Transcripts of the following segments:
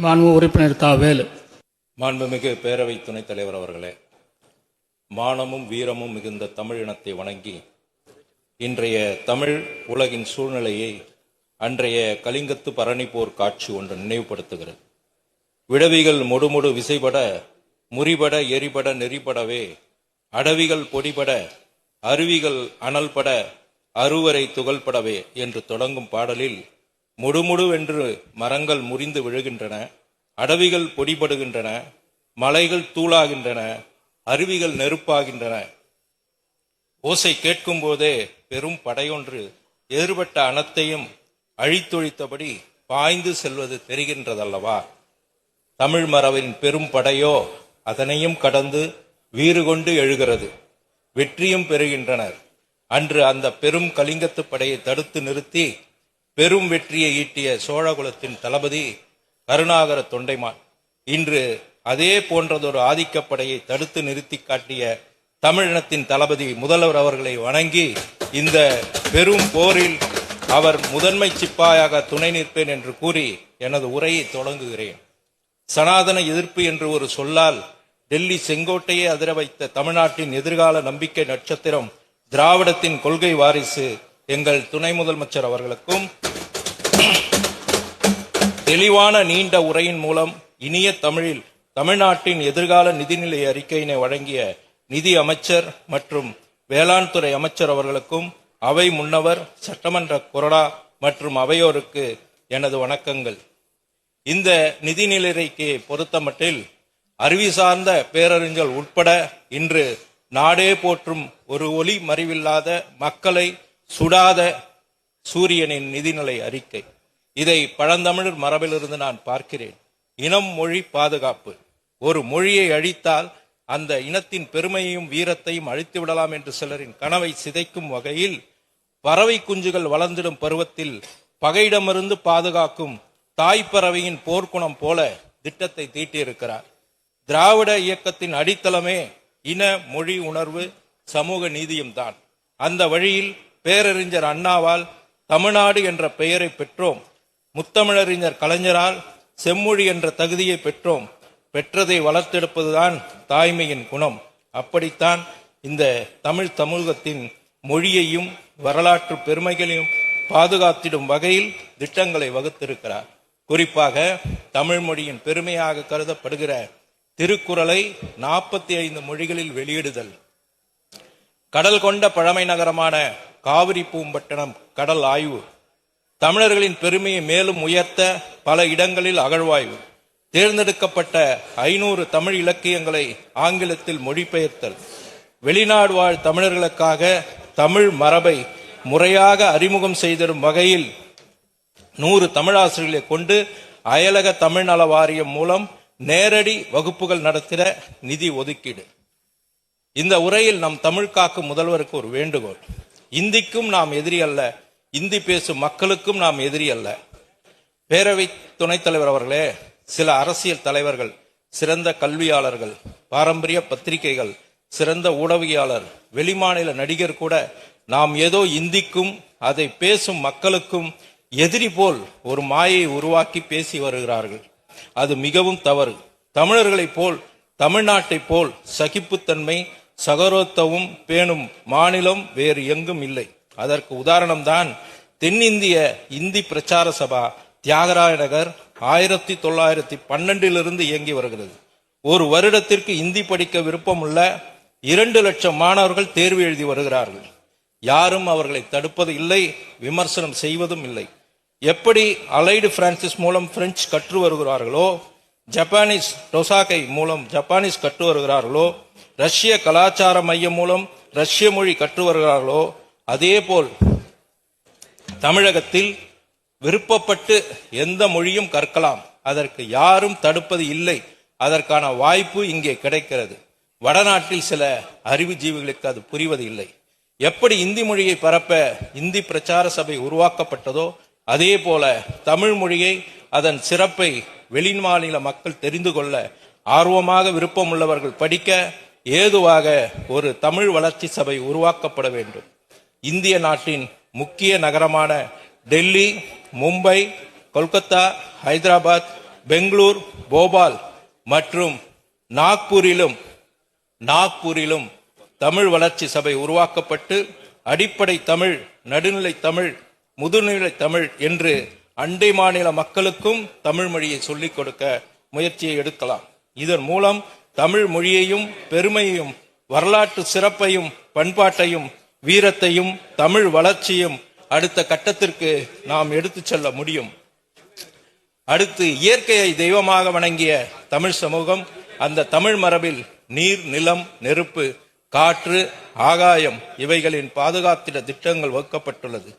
மாண்பு உறுப்பினர் தா வேலு. மாண்புமிகு பேரவை துணைத் தலைவர் அவர்களே, மானமும் வீரமும் மிகுந்த தமிழ் இனத்தை வணங்கி இன்றைய தமிழ் உலகின் சூழ்நிலையை அன்றைய கலிங்கத்து பரணி போர் காட்சி ஒன்று நினைவுபடுத்துகிறது. விடவிகள் முடுமுடு விசைபட முறிபட எரிபட நெறிபடவே அடவிகள் பொடிபட அருவிகள் அனல்பட அருவரை துகள்படவே என்று தொடங்கும் பாடலில் முடுமுடுவென்று மரங்கள் முறிந்து விழுகின்றன, அடவிகள் பொடிபடுகின்றன, மலைகள் தூளாகின்றன, அருவிகள் நெருப்பாகின்றன. ஓசை கேட்கும் போதே பெரும் படையொன்று எதிர்பட்ட அனத்தையும் அழித்தொழித்தபடி பாய்ந்து செல்வது தெரிகின்றதல்லவா? தமிழ் மரபின் பெரும் படையோ அதனையும் கடந்து வீறு கொண்டு எழுகிறது, வெற்றியும் பெறுகின்றனர். அன்று அந்த பெரும் கலிங்கத்து படையை தடுத்து நிறுத்தி பெரும் வெற்றியை ஈட்டிய சோழகுலத்தின் தளபதி கருணாகர தொண்டைமான் இன்று அதே போன்றதொரு ஆதிக்கப்படையை தடுத்து நிறுத்தி காட்டிய தமிழினத்தின் தளபதி முதல்வர் அவர்களை வணங்கி இந்த பெரும் போரில் அவர் முதன்மை சிப்பாயாக துணை நிற்பேன் என்று கூறி எனது உரையை தொடங்குகிறேன். சனாதன எதிர்ப்பு என்று ஒரு சொல்லால் டெல்லி செங்கோட்டையே அதிர வைத்த தமிழ்நாட்டின் எதிர்கால நம்பிக்கை நட்சத்திரம் திராவிடத்தின் கொள்கை வாரிசு எங்கள் துணை முதலமைச்சர் அவர்களுக்கும் தெளிவான நீண்ட உரையின் மூலம் இனிய தமிழில் தமிழ்நாட்டின் எதிர்கால நிதிநிலை அறிக்கையினை வழங்கிய நிதி அமைச்சர் மற்றும் வேளாண் துறை அமைச்சர் அவர்களுக்கும் அவை முன்னவர் சட்டமன்ற கொறடா மற்றும் அவையோருக்கு எனது வணக்கங்கள். இந்த நிதிநிலை அறிக்கையை பொறுத்தமட்டில் அறிவி சார்ந்த பேரறிஞர்கள் உட்பட இன்று நாடே போற்றும் ஒரு ஒளி மறைவில்லாத மக்களை சுடாத சூரியனின் நிதிநிலை அறிக்கை. இதை பழந்தமிழர் மரபிலிருந்து நான் பார்க்கிறேன். இனம் மொழி பாதுகாப்பு. ஒரு மொழியை அழித்தால் அந்த இனத்தின் பெருமையையும் வீரத்தையும் அழித்து விடலாம் என்று சிலரின் கனவை சிதைக்கும் வகையில் பறவை குஞ்சுகள் வளர்ந்திடும் பருவத்தில் பகையிடமிருந்து பாதுகாக்கும் தாய்ப்பறவையின் போர்க்குணம் போல திட்டத்தை தீட்டியிருக்கிறார். திராவிட இயக்கத்தின் அடித்தளமே இன மொழி உணர்வு சமூக நீதியும் தான். அந்த வழியில் பேரறிஞர் அண்ணாவால் தமிழ்நாடு என்ற பெயரை பெற்றோம். முத்தமிழறிஞர் கலைஞரால் செம்மொழி என்ற தகுதியை பெற்றோம். பெற்றதை வளர்த்தெடுப்பதுதான் தாய்மையின் குணம். அப்படித்தான் இந்த தமிழ் சமூகத்தின் மொழியையும் வரலாற்று பெருமைகளையும் பாதுகாத்திடும் வகையில் திட்டங்களை வகுத்திருக்கிறார். குறிப்பாக தமிழ் மொழியின் பெருமையாக கருதப்படுகிற திருக்குறளை 45 மொழிகளில் வெளியிடுதல், கடல் கொண்ட பழமை நகரமான காவிரி பூம்பட்டினம் கடல் ஆய்வு, தமிழர்களின் பெருமையை மேலும் உயர்த்த பல இடங்களில் அகழ்வாய்வு, தேர்ந்தெடுக்கப்பட்ட 500 தமிழ் இலக்கியங்களை ஆங்கிலத்தில் மொழிபெயர்த்தல், வெளிநாடு வாழ் தமிழர்களுக்காக தமிழ் மரபை முறையாக அறிமுகம் செய்திடும் வகையில் 100 தமிழாசிரியர்களை கொண்டு அயலக தமிழ் நல வாரியம் மூலம் நேரடி வகுப்புகள் நடத்திட நிதி ஒதுக்கீடு. இந்த உரையில் நம் தமிழ் காக்கும் முதல்வருக்கு ஒரு வேண்டுகோள். இந்திக்கும் நாம் எதிரி அல்ல, இந்தி பேசும் மக்களுக்கும் நாம் எதிரி அல்ல. பேரவை துணைத் தலைவர் அவர்களே, சில அரசியல் தலைவர்கள், சிறந்த கல்வியாளர்கள், பாரம்பரிய பத்திரிகைகள், சிறந்த ஊடகவியலாளர், வெளிமாநில நடிகர் கூட நாம் ஏதோ இந்திக்கும் அதை பேசும் மக்களுக்கும் எதிரி போல் ஒரு மாயை உருவாக்கி பேசி வருகிறார்கள். அது மிகவும் தவறு. தமிழர்களைப் போல் தமிழ்நாட்டை போல் சகிப்புத்தன்மை சகோதரத்துவம் பேணும் மாநிலம் வேறு எங்கும் இல்லை. அதற்கு உதாரணம்தான் தென்னிந்திய இந்தி பிரச்சார சபா தியாகராய நகர் 1912 இயங்கி வருகிறது. ஒரு வருடத்திற்கு இந்தி படிக்க விருப்பமுள்ள 2 லட்சம் மாணவர்கள் தேர்வு எழுதி வருகிறார்கள். யாரும் அவர்களை தடுப்பது இல்லை, விமர்சனம் செய்வதும் இல்லை. எப்படி அலைடு பிரான்சிஸ் மூலம் பிரெஞ்சு கற்று வருகிறார்களோ, ஜப்பானீஸ் டொசாகை மூலம் ஜப்பானீஸ் கற்று வருகிறார்களோ, ரஷ்ய கலாச்சார மையம் மூலம் ரஷ்ய மொழி கற்று வருகிறார்களோ, அதே போல் தமிழகத்தில் விருப்பப்பட்டு எந்த மொழியும் கற்கலாம். அதற்கு யாரும் தடுப்பது இல்லை. அதற்கான வாய்ப்பு இங்கே கிடைக்கிறது. வடநாட்டில் சில அறிவுஜீவிகளுக்கு அது புரிவது இல்லை. எப்படி இந்தி மொழியை பரப்ப இந்தி பிரச்சார சபை உருவாக்கப்பட்டதோ அதே போல தமிழ் மொழியை அதன் சிறப்பை வெளிமாநில மக்கள் தெரிந்து கொள்ள ஆர்வமாக விருப்பம் உள்ளவர்கள் படிக்க ஏதுவாக ஒரு தமிழ் வளர்ச்சி சபை உருவாக்கப்பட வேண்டும். இந்திய நாட்டின் முக்கிய நகரமான டெல்லி, மும்பை, கொல்கத்தா, ஹைதராபாத் பெங்களூர், போபால் மற்றும் நாக்பூரிலும் தமிழ் வளர்ச்சி சபை உருவாக்கப்பட்டு அடிப்படை தமிழ், நடுநிலை தமிழ், முதுநிலை தமிழ் என்று அண்டை மாநில மக்களுக்கும் தமிழ் மொழியை சொல்லிக் கொடுக்க முயற்சியை எடுக்கலாம். இதன் மூலம் தமிழ் மொழியையும் பெருமையையும் வரலாற்று சிறப்பையும் பண்பாட்டையும் வீரத்தையும் தமிழ் வளர்ச்சியும் அடுத்த கட்டத்திற்கு நாம் எடுத்துச் செல்ல முடியும். அடுத்து, இயற்கையை தெய்வமாக வணங்கிய தமிழ் சமூகம் அந்த தமிழ் மரபில் நீர், நிலம், நெருப்பு, காற்று, ஆகாயம் இவைகளின் பாதுகாத்திட திட்டங்கள் வகுக்கப்பட்டுள்ளது.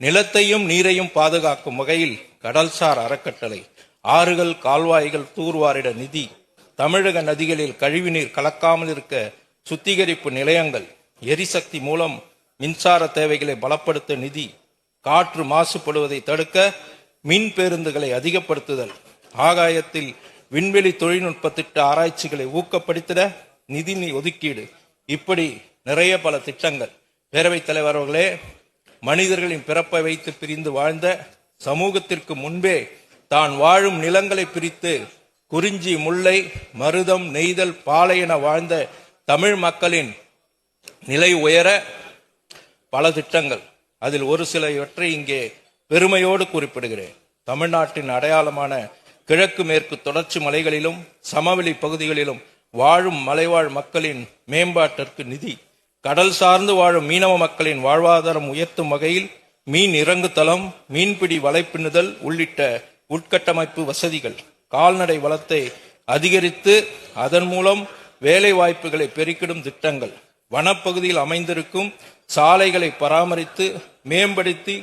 நிலத்தையும் நீரையும் பாதுகாக்கும் வகையில் கடல்சார் அறக்கட்டளை, ஆறுகள், கால்வாய்கள் தூர்வாரிட நிதி, தமிழக நதிகளில் கழிவுநீர் கலக்காமல் இருக்க சுத்திகரிப்பு நிலையங்கள், எரிசக்தி மூலம் மின்சார தேவைகளை பலப்படுத்த நிதி, காற்று மாசுபடுவதை தடுக்க மின் பேருந்துகளை அதிகப்படுத்துதல், ஆகாயத்தில் விண்வெளி தொழில்நுட்ப திட்ட ஆராய்ச்சிகளை ஊக்கப்படுத்திட நிதி ஒதுக்கீடு, இப்படி நிறைய பல திட்டங்கள். பேரவைத் தலைவர் அவர்களே, மனிதர்களின் பிறப்பை வைத்து பிரிந்து வாழ்ந்த சமூகத்திற்கு முன்பே தான் வாழும் நிலங்களை பிரித்து குறிஞ்சி, முல்லை, மருதம், நெய்தல், பாலை என வாழ்ந்த தமிழ் மக்களின் நிலை உயர பல திட்டங்கள். அதில் ஒரு சிலவற்றை இங்கே பெருமையோடு குறிப்பிடுகிறேன். தமிழ்நாட்டின் அடையாளமான கிழக்கு மேற்கு தொடர்ச்சி மலைகளிலும் சமவெளி பகுதிகளிலும் வாழும் மலைவாழ் மக்களின் மேம்பாட்டிற்கு நிதி, கடல் சார்ந்து வாழும் மீனவ மக்களின் வாழ்வாதாரம் உயர்த்தும் வகையில் மீன் இறங்கு தளம், மீன்பிடி வலைப்பின்னுதல் உள்ளிட்ட உட்கட்டமைப்பு வசதிகள், கால்நடை வளத்தை அதிகரித்து அதன் மூலம் வேலை வாய்ப்புகளை பெருக்கிடும் திட்டங்கள், வனப்பகுதியில் அமைந்திருக்கும் சாலைகளை பராமரித்து மேம்படுத்தி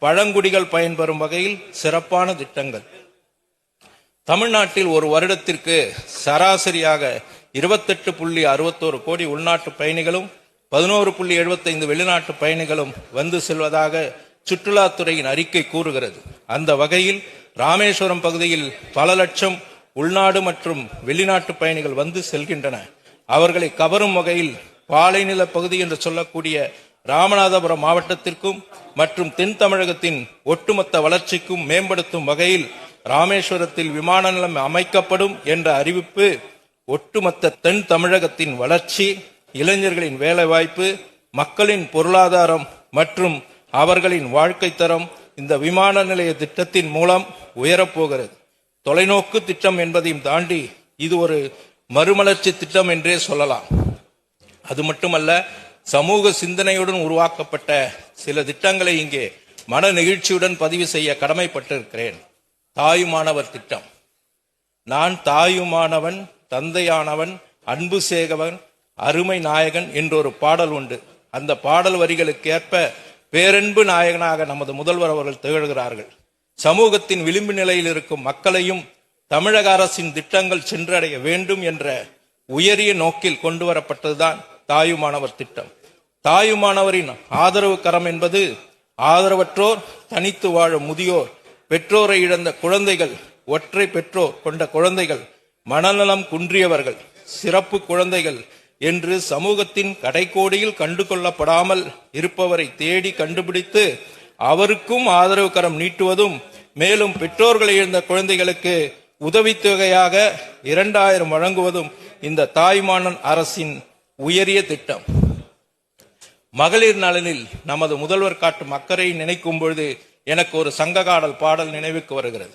பழங்குடிகள் பயன்பெறும் வகையில் சிறப்பான திட்டங்கள். தமிழ்நாட்டில் ஒரு வருடத்திற்கு சராசரியாக 28.61 கோடி உள்நாட்டு பயணிகளும் 11.75 வெளிநாட்டு பயணிகளும் வந்து செல்வதாக சுற்றுலாத்துறையின் அறிக்கை கூறுகிறது. அந்த வகையில் ராமேஸ்வரம் பகுதியில் பல லட்சம் உள்நாடு மற்றும் வெளிநாட்டு பயணிகள் வந்து செல்கின்றன. அவர்களை கவரும் வகையில் பாலைநில பகுதி என்று சொல்லக்கூடிய ராமநாதபுரம் மாவட்டத்திற்கும் மற்றும் தென் தமிழகத்தின் ஒட்டுமொத்த வளர்ச்சிக்கும் மேம்படுத்தும் வகையில் ராமேஸ்வரத்தில் விமான நிலையம் அமைக்கப்படும் என்ற அறிவிப்பு ஒட்டுமொத்த தென் தமிழகத்தின் வளர்ச்சி, இளைஞர்களின் வேலைவாய்ப்பு, மக்களின் பொருளாதாரம் மற்றும் அவர்களின் வாழ்க்கை தரம் இந்த விமான நிலைய திட்டத்தின் மூலம் உயரப்போகிறது. தொலைநோக்கு திட்டம் என்பதையும் தாண்டி இது ஒரு மறுமலர்ச்சி திட்டம் என்றே சொல்லலாம். அது மட்டுமல்ல, சமூக சிந்தனையுடன் உருவாக்கப்பட்ட சில திட்டங்களை இங்கே மன நெகிழ்ச்சியுடன் பதிவு செய்ய கடமைப்பட்டிருக்கிறேன். தாயுமானவர் திட்டம். நான் தாயுமானவன், தந்தையானவன், அன்பு சேகவன், அருமை நாயகன் என்றொரு பாடல் உண்டு. அந்த பாடல் வரிகளுக்கு ஏற்ப பேரன்பு நாயகனாக நமது முதல்வர் அவர்கள் திகழ்கிறார்கள். சமூகத்தின் விளிம்பு நிலையில் இருக்கும் மக்களையும் தமிழக அரசின் திட்டங்கள் சென்றடைய வேண்டும் என்ற உயரிய நோக்கில் கொண்டு வரப்பட்டதுதான் தாயுமானவர் திட்டம். தாயுமானவரின் ஆதரவு கரம் என்பது ஆதரவற்றோர், தனித்து வாழும் முதியோர், பெற்றோரை இழந்த குழந்தைகள், ஒற்றை பெற்றோர் கொண்ட குழந்தைகள், மனநலம் குன்றியவர்கள், சிறப்பு குழந்தைகள் என்று சமூகத்தின் கடைக்கோடியில் கண்டு கொள்ளப்படாமல் இருப்பவரை தேடி கண்டுபிடித்து அவருக்கும் ஆதரவு கரம் நீட்டுவதும், மேலும் பெற்றோர்களை இழந்த குழந்தைகளுக்கு உதவித்தொகையாக 2000 வழங்குவதும் இந்த தாய்மானன் அரசின் உயரிய திட்டம். மகளிர் நலனில் நமது முதல்வர் காட்டும் அக்கறையை நினைக்கும் பொழுது எனக்கு ஒரு சங்ககாடல் பாடல் நினைவுக்கு வருகிறது.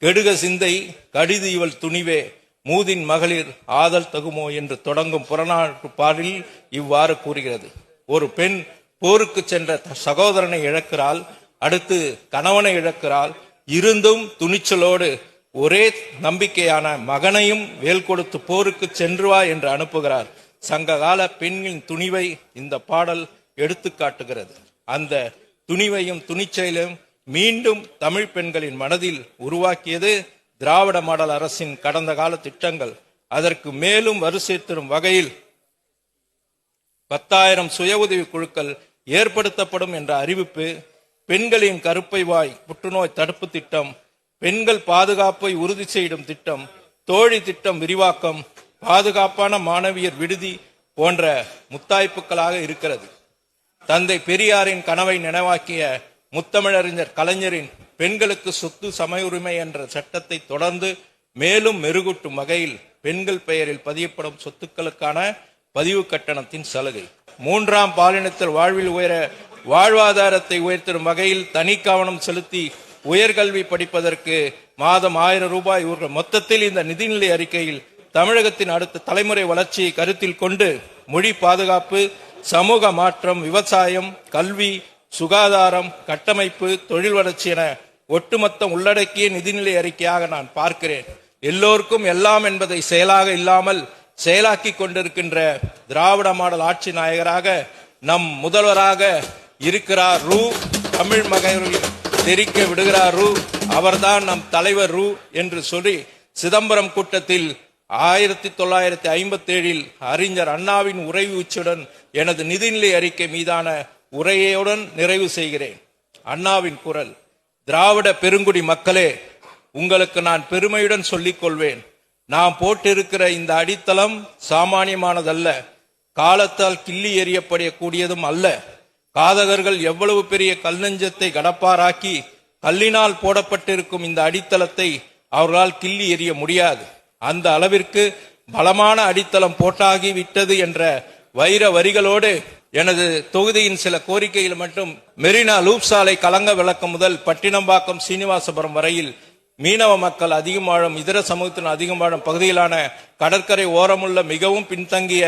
கெடுக சிந்தை கடிது இவள் துணிவே, மூதின் மகளிர் ஆதல் தகுமோ என்று தொடங்கும் புறநானூற்று பாடலில் இவ்வாறு கூறுகிறது. ஒரு பெண் போருக்கு சென்ற சகோதரனை இழக்கிறாள், அடுத்து கணவனை இழக்கிறாள். இருந்தும் துணிச்சலோடு ஒரே நம்பிக்கையான மகனையும் வேல் கொடுத்து போருக்கு சென்று வா என்று அனுப்புகிறார். சங்ககால பெண்களின் துணிவை இந்த பாடல் எடுத்து காட்டுகிறது. அந்த துணிவையும் துணிச்சலையும் மீண்டும் தமிழ் பெண்களின் மனதில் உருவாக்கியது திராவிட மாடல் அரசின் கடந்த கால திட்டங்கள். அதற்கு மேலும் வரிசை தரும் வகையில் 10,000 சுய உதவி குழுக்கள் ஏற்படுத்தப்படும் என்ற அறிவிப்பு, பெண்களின் கருப்பை வாய் புற்றுநோய் தடுப்பு திட்டம், பெண்கள் பாதுகாப்பை உறுதி செய்யும் திட்டம், தோழி திட்டம் விரிவாக்கம், பாதுகாப்பான மாணவியர் விடுதி போன்ற முத்தாய்ப்புகளாக இருக்கிறது. தந்தை பெரியாரின் கனவை நினைவாக்கிய முத்தமிழறிஞர் கலைஞரின் பெண்களுக்கு சொத்து சம உரிமை என்ற சட்டத்தை தொடர்ந்து மேலும் மெருகூட்டும் வகையில் பெண்கள் பெயரில் பதியப்படும் சொத்துக்களுக்கான பதிவு கட்டணத்தின் சலுகை. மூன்றாம் பாலினத்தில் வாழ்வாதாரத்தை உயர்த்திடும் வகையில் தனி கவனம் செலுத்தி உயர்கல்வி படிப்பதற்கு மாதம் 1000 ரூபாய். மொத்தத்தில் இந்த நிதிநிலை அறிக்கையில் தமிழகத்தின் அடுத்த தலைமுறை வளர்ச்சியை கருத்தில் கொண்டு மொழி பாதுகாப்பு, சமூக மாற்றம், விவசாயம், கல்வி, சுகாதாரம், கட்டமைப்பு, தொழில் வளர்ச்சி என ஒட்டுமொத்த உள்ளடக்கிய நிதிநிலை அறிக்கையாக நான் பார்க்கிறேன். எல்லோருக்கும் எல்லாம் என்பதை செயலாக இல்லாமல் செயலாக்கி கொண்டிருக்கின்ற திராவிட மாடல் ஆட்சி நாயகராக நம் முதல்வராக இருக்கிறார் தமிழ் மகளிர் தெரிக்க விடுகிறார் அவர்தான் நம் தலைவர் என்று சொல்லி சிதம்பரம் கூட்டத்தில் 1957 அறிஞர் அண்ணாவின் உரைவு உச்சியுடன் எனது நிதிநிலை அறிக்கை மீதான உரையுடன் நிறைவு செய்கிறேன். அண்ணாவின் குரல். திராவிட பெருங்குடி மக்களே, உங்களுக்கு நான் பெருமையுடன் சொல்லிக் கொள்வேன். நாம் போட்டிருக்கிற இந்த அடித்தளம் சாமானியமானதல்ல, காலத்தால் கிள்ளி எறியப்படக்கூடியதும் அல்ல. காதகர்கள் எவ்வளவு பெரிய கல்நெஞ்சத்தை கடப்பாராக்கி கல்லினால் போடப்பட்டிருக்கும் இந்த அடித்தளத்தை அவர்களால் கிள்ளி எறிய முடியாது. அந்த அளவிற்கு பலமான அடித்தளம் போட்டாகி விட்டது என்ற வைர வரிகளோடு எனது தொகுதியின் சில கோரிக்கைகள் மட்டும் மெரினா லூப் சாலை கலங்க விளக்கம் முதல் பட்டினம்பாக்கம் சீனிவாசபுரம் வரையில் மீனவ மக்கள் அதிகம் வாழும், இதர சமூகத்தின் அதிகம் வாழும் பகுதியிலான கடற்கரை ஓரமுள்ள மிகவும் பின்தங்கிய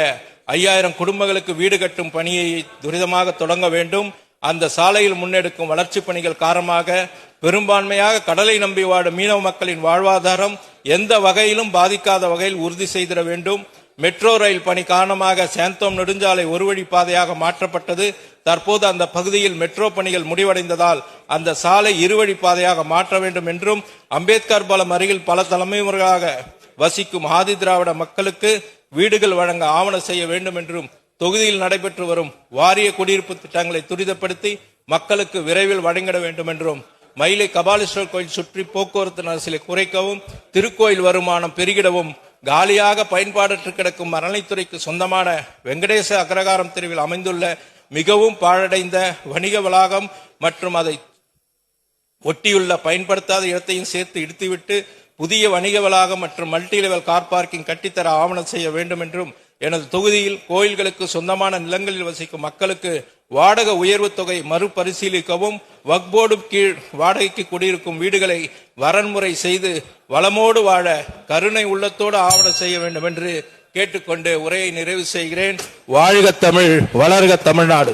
5000 குடும்பங்களுக்கு வீடு கட்டும் பணியை துரிதமாக தொடங்க வேண்டும். அந்த சாலையில் முன்னெடுக்கும் வளர்ச்சி பணிகள் காரணமாக பெரும்பான்மையாக கடலை நம்பி வாடும் மீனவ மக்களின் வாழ்வாதாரம் எந்த வகையிலும் பாதிக்காத வகையில் உறுதி செய்திட வேண்டும். மெட்ரோ ரயில் பணி காரணமாக சேந்தோம் நெடுஞ்சாலை ஒரு வழி பாதையாக மாற்றப்பட்டது. தற்போது அந்த பகுதியில் மெட்ரோ பணிகள் முடிவடைந்ததால் அந்த சாலை இருவழி பாதையாக மாற்ற வேண்டும் என்றும், அம்பேத்கர் பாலம் அருகில் பல தலைமுறைகளாக வசிக்கும் ஆதி திராவிட மக்களுக்கு வீடுகள் வழங்க ஆவணம் செய்ய வேண்டும் என்றும், தொகுதியில் நடைபெற்று வரும் வாரிய குடியிருப்பு திட்டங்களை துரிதப்படுத்தி மக்களுக்கு விரைவில் வழங்கிட வேண்டும் என்றும், மயிலை கபாலீஸ்வரர் கோயில் சுற்றி போக்குவரத்து நெரிசலை குறைக்கவும், திருக்கோயில் வருமானம் பெருகிடவும், காலியாக பயன்பாடற்று கிடக்கும் அறநிலைத்துறைக்கு சொந்தமான வெங்கடேச அக்ரகாரம் தெருவில் அமைந்துள்ள மிகவும் பாழடைந்த வணிக வளாகம் மற்றும் அதை ஒட்டியுள்ள பயன்படுத்தாத இடத்தையும் சேர்த்து இடித்துவிட்டு புதிய வணிக வளாகம் மற்றும் மல்டி லெவல் கார் பார்க்கிங் கட்டித்தர ஆவணம் செய்ய வேண்டும் என்றும், எனது தொகுதியில் கோயில்களுக்கு சொந்தமான நிலங்களில் வசிக்கும் மக்களுக்கு வாடகை உயர்வு தொகை மறுபரிசீலிக்கவும், வக்ஃப் போர்டு கீழ் வாடகைக்கு குடியிருக்கும் வீடுகளை வரன்முறை செய்து வளமோடு வாழ கருணை உள்ளத்தோடு ஆவணம் செய்ய வேண்டும் என்று கேட்டுக்கொண்டு உரையை நிறைவு செய்கிறேன். வாழ்க தமிழ், வளர்க தமிழ்நாடு.